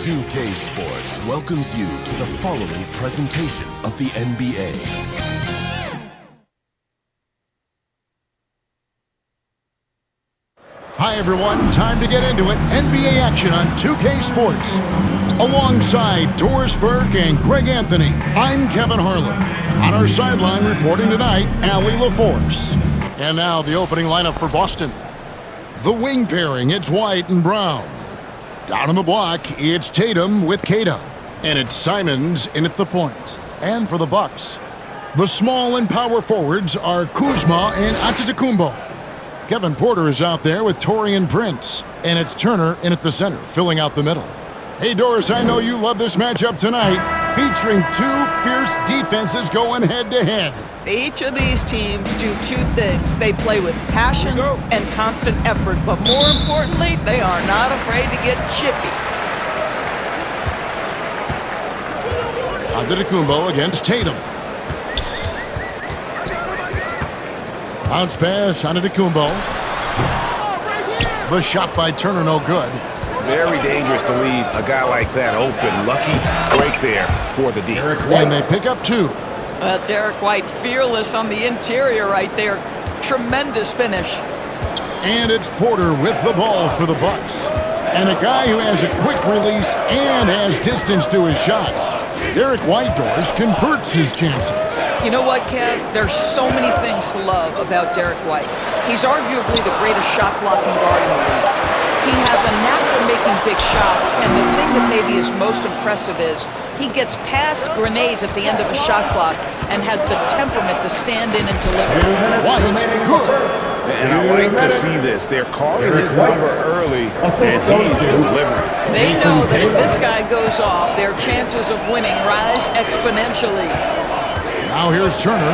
2K Sports welcomes you to the following presentation of the NBA. Hi everyone, time to get into it. NBA action on 2K Sports. Alongside Doris Burke and Greg Anthony, I'm Kevin Harlan. On our sideline reporting tonight, Allie LaForce. And now the opening lineup for Boston. The wing pairing, it's White and Brown. Down on the block, it's Tatum with Kata. And it's Simons in at the point. And for the Bucks, the small and power forwards are Kuzma and Antetokounmpo. Kevin Porter is out there with Taurean Prince. And it's Turner in at the center, filling out the middle. Hey, Doris, I know you love this matchup tonight, featuring two fierce defenses going head-to-head. Each of these teams do two things. They play with passion and constant effort, but more importantly, they are not afraid to get chippy. Antetokounmpo against Tatum. Bounce pass, Antetokounmpo. The shot by Turner, no good. Very dangerous to leave a guy like that open. Lucky break there for the D. And they pick up two. Well, Derek White fearless on the interior right there. Tremendous finish. And it's Porter with the ball for the Bucks. And a guy who has a quick release and has distance to his shots. Derek White, Doris, converts his chances. You know what, Kev? There's so many things to love about Derek White. He's arguably the greatest shot-blocking guard in the league. He has a knack for making big shots, and the thing that maybe is most impressive is he gets past grenades at the end of a shot clock and has the temperament to stand in and deliver. White, good. And I like to see this. They're calling his number early, and he's delivering. They know that if this guy goes off, their chances of winning rise exponentially. Now here's Turner.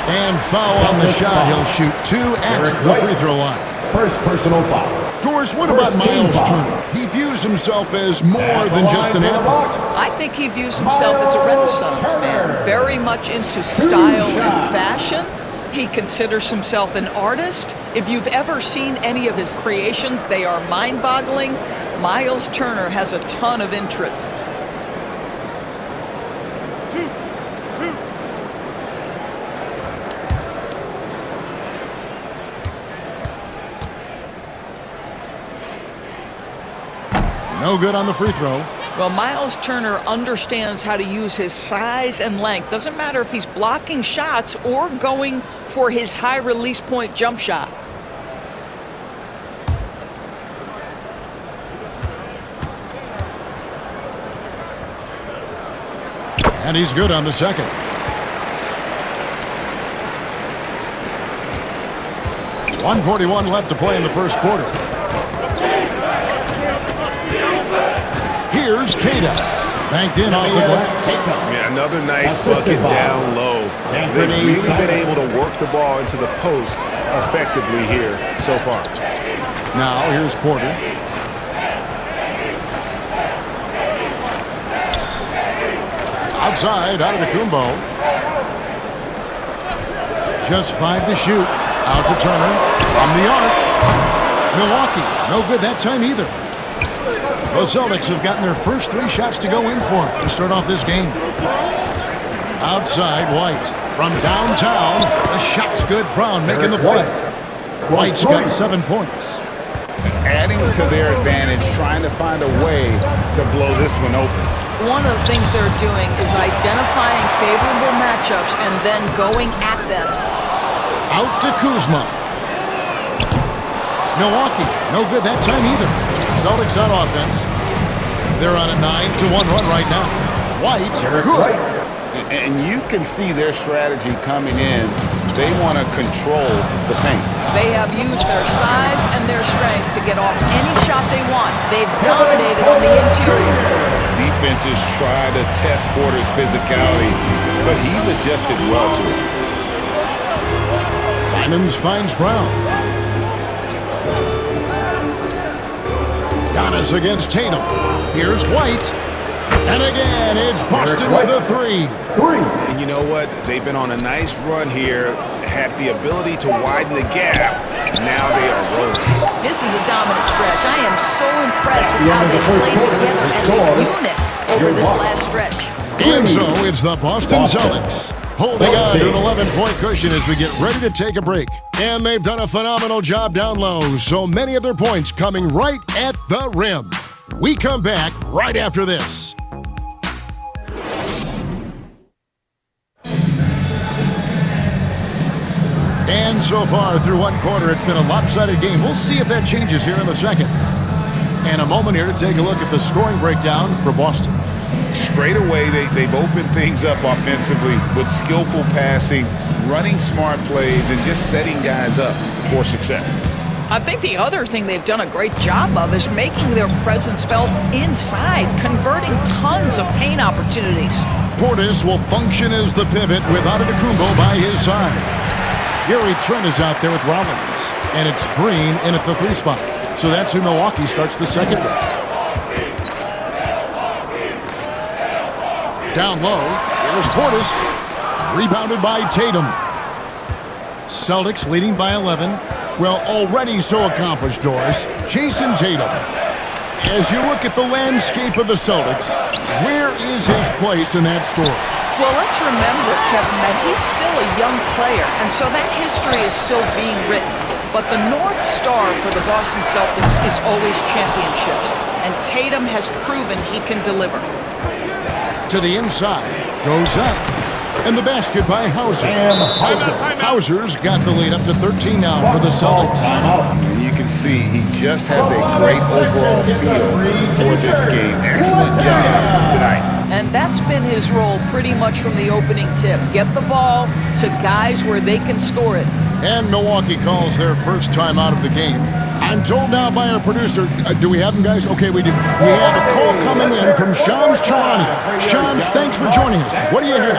And foul on the shot. He'll shoot two at the free throw line. First personal foul. Doris, what about Miles Turner? He views himself as more than just an athlete. I think he views himself as a renaissance man, very much into style and fashion. He considers himself an artist. If you've ever seen any of his creations, they are mind-boggling. Miles Turner has a ton of interests. No good on the free throw. Well, Miles Turner understands how to use his size and length. Doesn't matter if he's blocking shots or going for his high release point jump shot. And he's good on the second. .141 left to play in the first quarter. Here's Kata. Banked in off the glass. Yeah, another nice bucket down low. They've really been able to work the ball into the post effectively here so far. Now here's Porter. Outside, Antetokounmpo. Just 5 to shoot. Out to Turner. From the arc. Milwaukee. No good that time either. The Celtics have gotten their first 3 shots to go in for to start off this game. Outside, White. From downtown, the shot's good. Brown making the play. White's got 7 points. Adding to their advantage, trying to find a way to blow this one open. One of the things they're doing is identifying favorable matchups and then going at them. Out to Kuzma. Milwaukee, no good that time either. Celtics on offense. They're on a 9-1 run right now. White, good. And you can see their strategy coming in They want to control the paint. They have used their size and their strength to get off any shot they want. They've dominated on the interior. Defenses try to test Porter's physicality, but he's adjusted well to it. Simons finds Brown. Giannis against Tatum. Here's White. And again, it's Boston with a three. And you know what? They've been on a nice run here, had the ability to widen the gap. Now they are rolling. This is a dominant stretch. I am so impressed with how they've played together as a unit over this last stretch. And so it's the Boston Celtics holding on to an 11-point cushion as we get ready to take a break. And they've done a phenomenal job down low, so many of their points coming right at the rim. We come back right after this. And so far through one quarter, it's been a lopsided game. We'll see if that changes here in the second. And a moment here to take a look at the scoring breakdown for Boston. Straight away, they've opened things up offensively with skillful passing, running smart plays, and just setting guys up for success. I think the other thing they've done a great job of is making their presence felt inside, converting tons of paint opportunities. Portis will function as the pivot with Antetokounmpo by his side. Gary Trent is out there with Rollins, and it's Green in at the 3 spot. So that's who Milwaukee starts the second with. Down low, here's Portis, rebounded by Tatum. Celtics leading by 11. Well, already so accomplished, Doris. Jason Tatum. As you look at the landscape of the Celtics, where is his place in that story? Well, let's remember, Kevin, that he's still a young player, and so that history is still being written. But the North Star for the Boston Celtics is always championships, and Tatum has proven he can deliver. To the inside, goes up, and the basket by Hauser. Hauser's got the lead up to 13 now for the Celtics. And you can see he just has a great overall feel for this game. Excellent job tonight. And that's been his role pretty much from the opening tip. Get the ball to guys where they can score it. And Milwaukee calls their first time out of the game. I'm told now by our producer, do we have them, guys? Okay, we do. We have a call coming in from Shams Charania. Shams, thanks for joining us. What do you hear?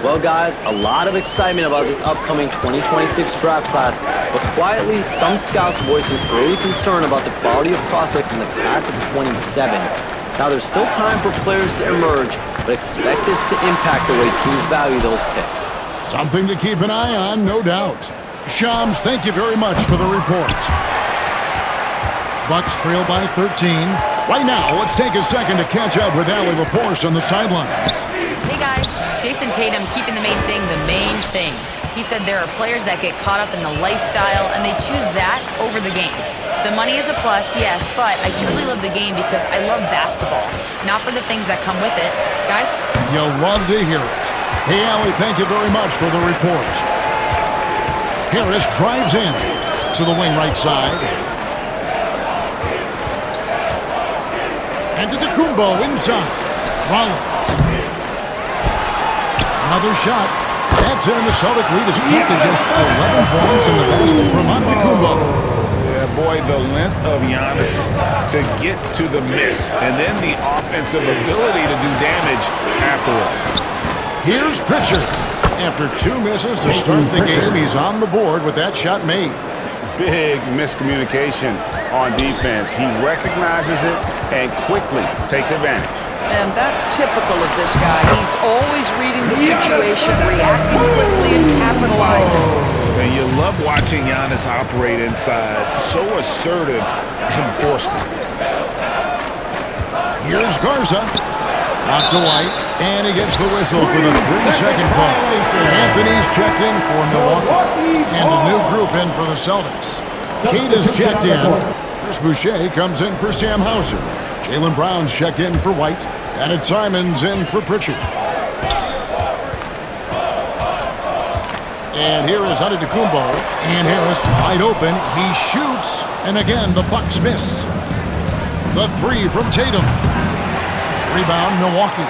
Well, guys, a lot of excitement about the upcoming 2026 draft class, but quietly, some scouts voicing early concern about the quality of prospects in the class of 27. Now, there's still time for players to emerge, but expect this to impact the way teams value those picks. Something to keep an eye on, no doubt. Shams, thank you very much for the report. Bucks trail by 13. Right now, let's take a second to catch up with Allie LaForce on the sidelines. Hey guys, Jason Tatum keeping the main thing. He said there are players that get caught up in the lifestyle and they choose that over the game. The money is a plus, yes, but I truly love the game because I love basketball, not for the things that come with it. Guys? You'll love to hear it. Hey, Allie, thank you very much for the report. Harris drives in to the wing right side. And Antetokounmpo inside. Rollins. Another shot. That's in. The Celtic lead is cut to just 11 points in the basket from Antetokounmpo. Yeah, boy, the length of Giannis to get to the miss, and then the offensive ability to do damage afterward. Here's Pritchard. After 2 misses to start the game, he's on the board with that shot made. Big miscommunication on defense. He recognizes it and quickly takes advantage. And that's typical of this guy. He's always reading the situation, reacting quickly, and capitalizing. And you love watching Giannis operate inside. So assertive enforcement. Here's Garza. Out to White, and he gets the whistle for the 3-second call. Anthony's checked in for Milwaukee, and a new group in for the Celtics. Kate is checked in. Chris Boucher comes in for Sam Hauser. Jaylen Brown's checked in for White, and it's Simons in for Pritchard. And here is Antetokounmpo, and Harris wide open. He shoots, and again the Bucks miss. The 3 from Tatum. Rebound, Milwaukee.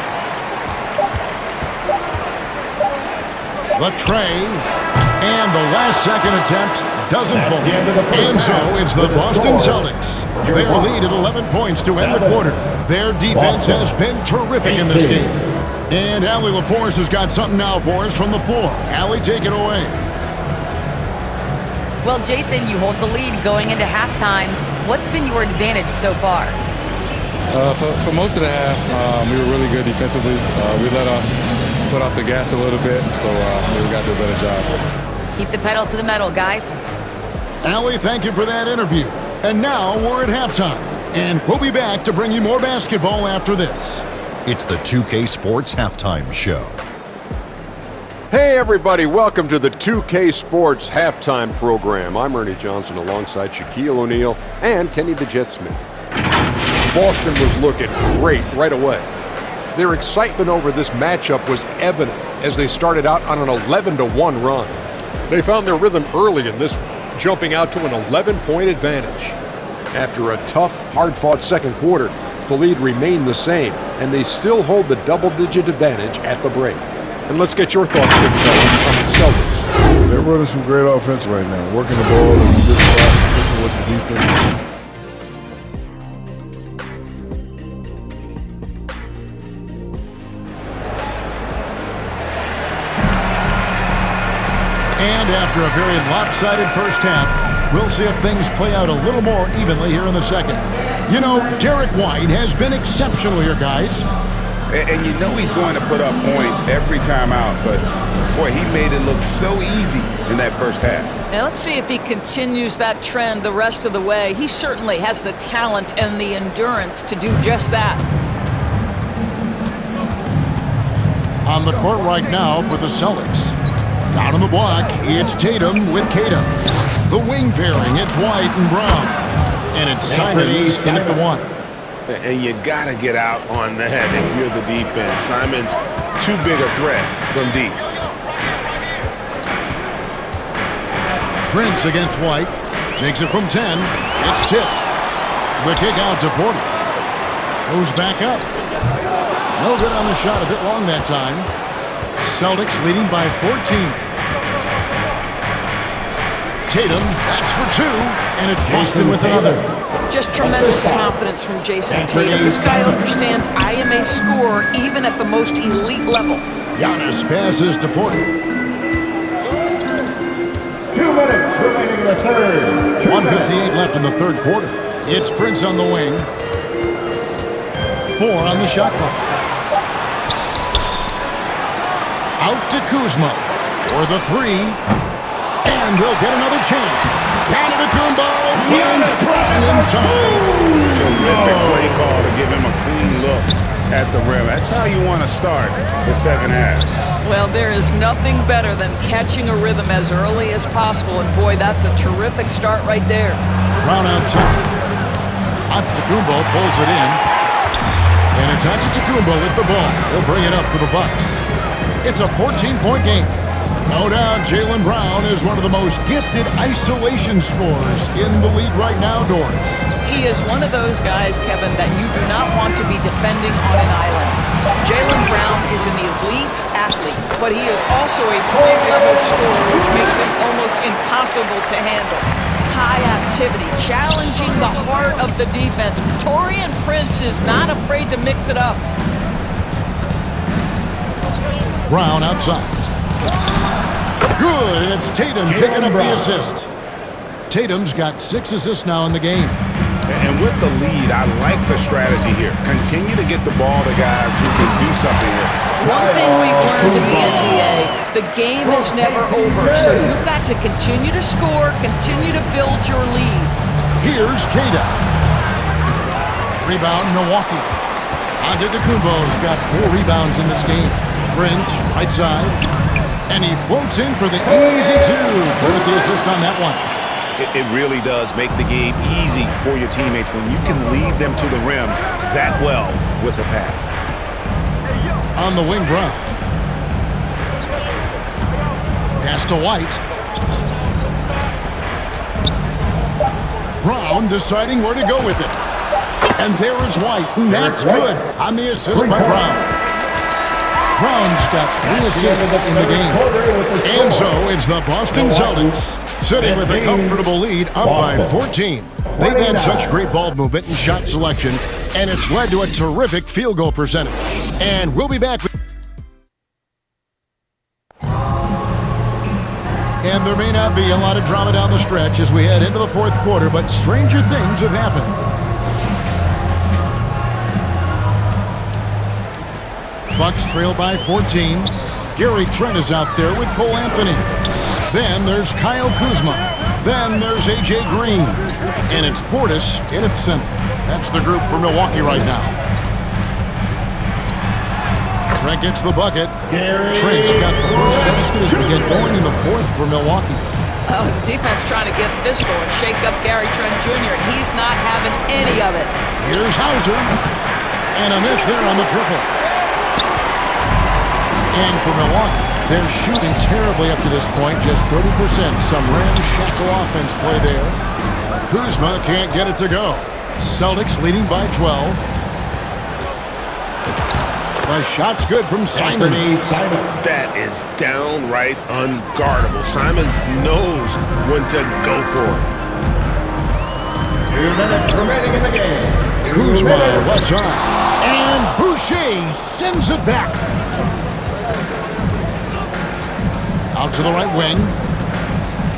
The tray. And the last-second attempt doesn't fall. And so it's the Boston Celtics. Their lead at 11 points to end the quarter. Their defense has been terrific in this game. And Allie LaForce has got something now for us from the floor. Allie, take it away. Well, Jason, you hold the lead going into halftime. What's been your advantage so far? For most of the half, we were really good defensively. We let our foot off the gas a little bit, so we got to do a better job. Keep the pedal to the metal, guys. Allie, thank you for that interview. And now we're at halftime. And we'll be back to bring you more basketball after this. It's the 2K Sports Halftime Show. Hey everybody, welcome to the 2K Sports Halftime Program. I'm Ernie Johnson alongside Shaquille O'Neal and Kenny the Jet Smith. Boston was looking great right away. Their excitement over this matchup was evident as they started out on an 11-1 run. They found their rhythm early in this one, jumping out to an 11-point advantage. After a tough, hard-fought second quarter, the lead remained the same, and they still hold the double-digit advantage at the break. And let's get your thoughts, big fella, on the Celtics. They're running some great offense right now, working the ball in a good spot, pushing with the defense. And after a very lopsided first half, we'll see if things play out a little more evenly here in the second. You know, Derek White has been exceptional here, guys. And you know he's going to put up points every time out, but boy, he made it look so easy in that first half. Now let's see if he continues that trend the rest of the way. He certainly has the talent and the endurance to do just that. On the court right now for the Celtics. Down on the block, it's Tatum with Tatum. The wing pairing, it's White and Brown. And it's Simons in at the one. And you got to get out on that if you're the defense. Simon's too big a threat from deep. Prince against White. Takes it from 10. It's tipped. The kick out to Porter. Goes back up. No good on the shot. A bit long that time. Celtics leading by 14. Tatum, that's for two. And it's Boston with another. Just tremendous confidence from Jason Tatum. This guy understands I am a scorer even at the most elite level. Giannis passes to Porter. 2 minutes remaining in the third. 1:58 left in the third quarter. It's Prince on the wing. 4 on the shot clock. Out to Kuzma for the 3. And they'll get another chance. Antetokounmpo finds Trout inside. Terrific play call to give him a clean look at the rim. That's how you want to start the second half. Well, there is nothing better than catching a rhythm as early as possible. And boy, that's a terrific start right there. Brown outside. Antetokounmpo pulls it in. And it's Antetokounmpo with the ball. He'll bring it up for the Bucks. It's a 14-point game. No doubt Jaylen Brown is one of the most gifted isolation scorers in the league right now, Doris. He is one of those guys, Kevin, that you do not want to be defending on an island. Jaylen Brown is an elite athlete, but he is also a three-level scorer, which makes him almost impossible to handle. High activity, challenging the heart of the defense. Taurean Prince is not afraid to mix it up. Brown outside. Good, and it's Tatum picking up the assist. Tatum's got 6 assists now in the game. And with the lead, I like the strategy here. Continue to get the ball to guys who can do something with it. One thing we've learned in the NBA, the game is never over. So you've got to continue to score, continue to build your lead. Here's Kata. Rebound, Milwaukee. Antetokounmpo's got 4 rebounds in this game. Prince, right side. And he floats in for the easy 2. With the assist on that one. It really does make the game easy for your teammates when you can lead them to the rim that well with a pass. On the wing, Brown. Pass to White. Brown deciding where to go with it. And there is White, and that's good on the assist by Brown. Brown's got 3 assists in the game. And so it's the Boston Celtics sitting with a comfortable lead up by 14. They've had such great ball movement and shot selection, and it's led to a terrific field goal percentage. And we'll be back with... And there may not be a lot of drama down the stretch as we head into the fourth quarter, but stranger things have happened. Bucks trail by 14. Gary Trent is out there with Cole Anthony. Then there's Kyle Kuzma. Then there's A.J. Green. And it's Portis in its center. That's the group for Milwaukee right now. Trent gets the bucket. Trent's got the first basket as we get going in the fourth for Milwaukee. Oh, defense trying to get physical and shake up Gary Trent Jr. He's not having any of it. Here's Hauser. And a miss there on the triple. And for Milwaukee, they're shooting terribly up to this point, just 30%. Some ramshackle offense play there. Kuzma can't get it to go. Celtics leading by 12. The shot's good from Simon. That is downright unguardable. Simons knows when to go for it. 2 minutes remaining in the game. Kuzma left side. And Boucher sends it back. Out to the right wing.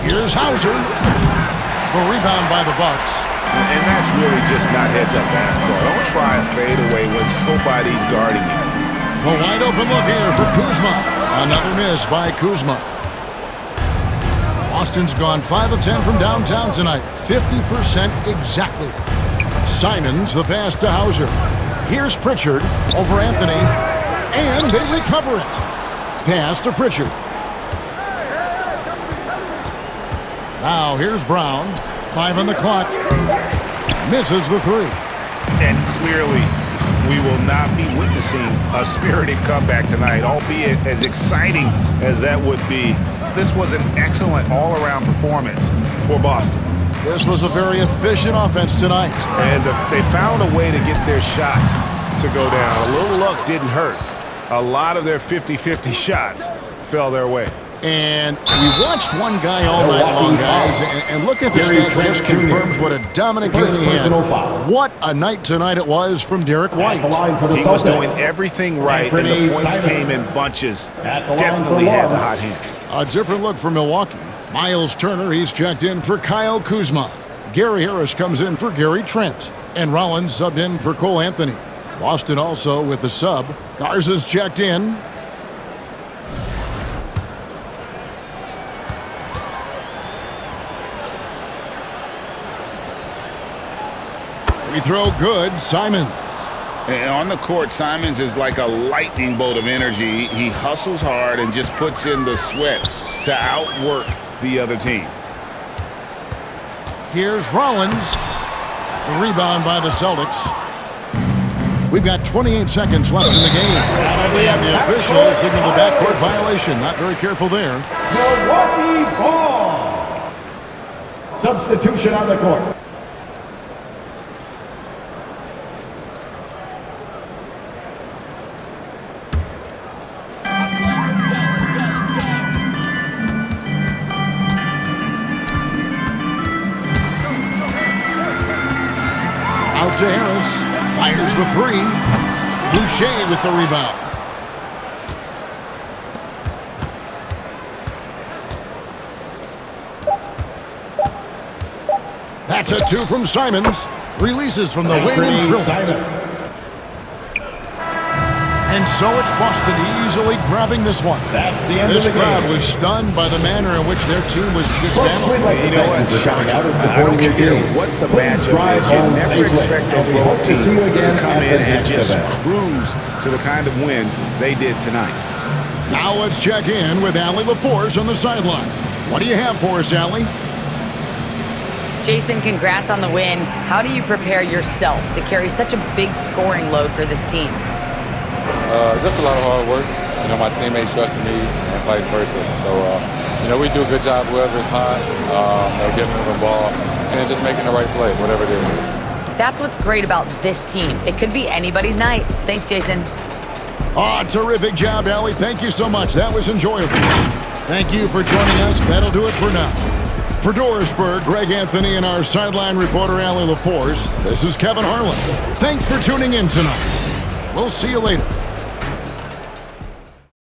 Here's Hauser. The rebound by the Bucks. And that's really just not heads-up basketball. Don't try a fadeaway when nobody's guarding you. The wide open look here for Kuzma. Another miss by Kuzma. Boston's gone 5 of 10 from downtown tonight. 50% exactly. Simons the pass to Hauser. Here's Pritchard over Anthony. And they recover it. Pass to Pritchard. Now here's Brown. 5 on the clock. Misses the 3. And clearly, we will not be witnessing a spirited comeback tonight, albeit as exciting as that would be. This was an excellent all-around performance for Boston. This was a very efficient offense tonight. And they found a way to get their shots to go down. A little luck didn't hurt. A lot of their 50-50 shots fell their way. And we watched one guy all night long, guys, and look at the stats, just confirms what a dominant game he had. What a night tonight it was from Derek White. He was doing everything right, and the points came in bunches. Definitely had the hot hand. A different look for Milwaukee. Miles Turner, he's checked in for Kyle Kuzma. Gary Harris comes in for Gary Trent. And Rollins subbed in for Cole Anthony. Boston also with the sub. Garza's checked in. Free throw good, Simons. And on the court, Simons is like a lightning bolt of energy. He hustles hard and just puts in the sweat to outwork the other team. Here's Rollins. The rebound by the Celtics. We've got 28 seconds left in the game. And the official signaled the backcourt violation. Not very careful there. Milwaukee ball. Substitution on the court. Out to Harris. Fires the 3. Boucher with the rebound. That's a 2 from Simons. Releases from the wing and drills it. And so it's Boston easily grabbing this one. This crowd was stunned by the manner in which their team was dismantled. You know what? I don't care what the matchup is. You never expect a road team to come in and just cruise to the kind of win they did tonight. Now let's check in with Allie LaForce on the sideline. What do you have for us, Allie? Jason, congrats on the win. How do you prepare yourself to carry such a big scoring load for this team? Just a lot of hard work. You know, my teammates trusting me and vice versa. So, you know, we do a good job whoever's hot, giving them the ball, and just making the right play, whatever it is. That's what's great about this team. It could be anybody's night. Thanks, Jason. Ah, terrific job, Allie. Thank you so much. That was enjoyable. Thank you for joining us. That'll do it for now. For Dorisburg, Greg Anthony, and our sideline reporter, Allie LaForce, this is Kevin Harlan. Thanks for tuning in tonight. We'll see you later.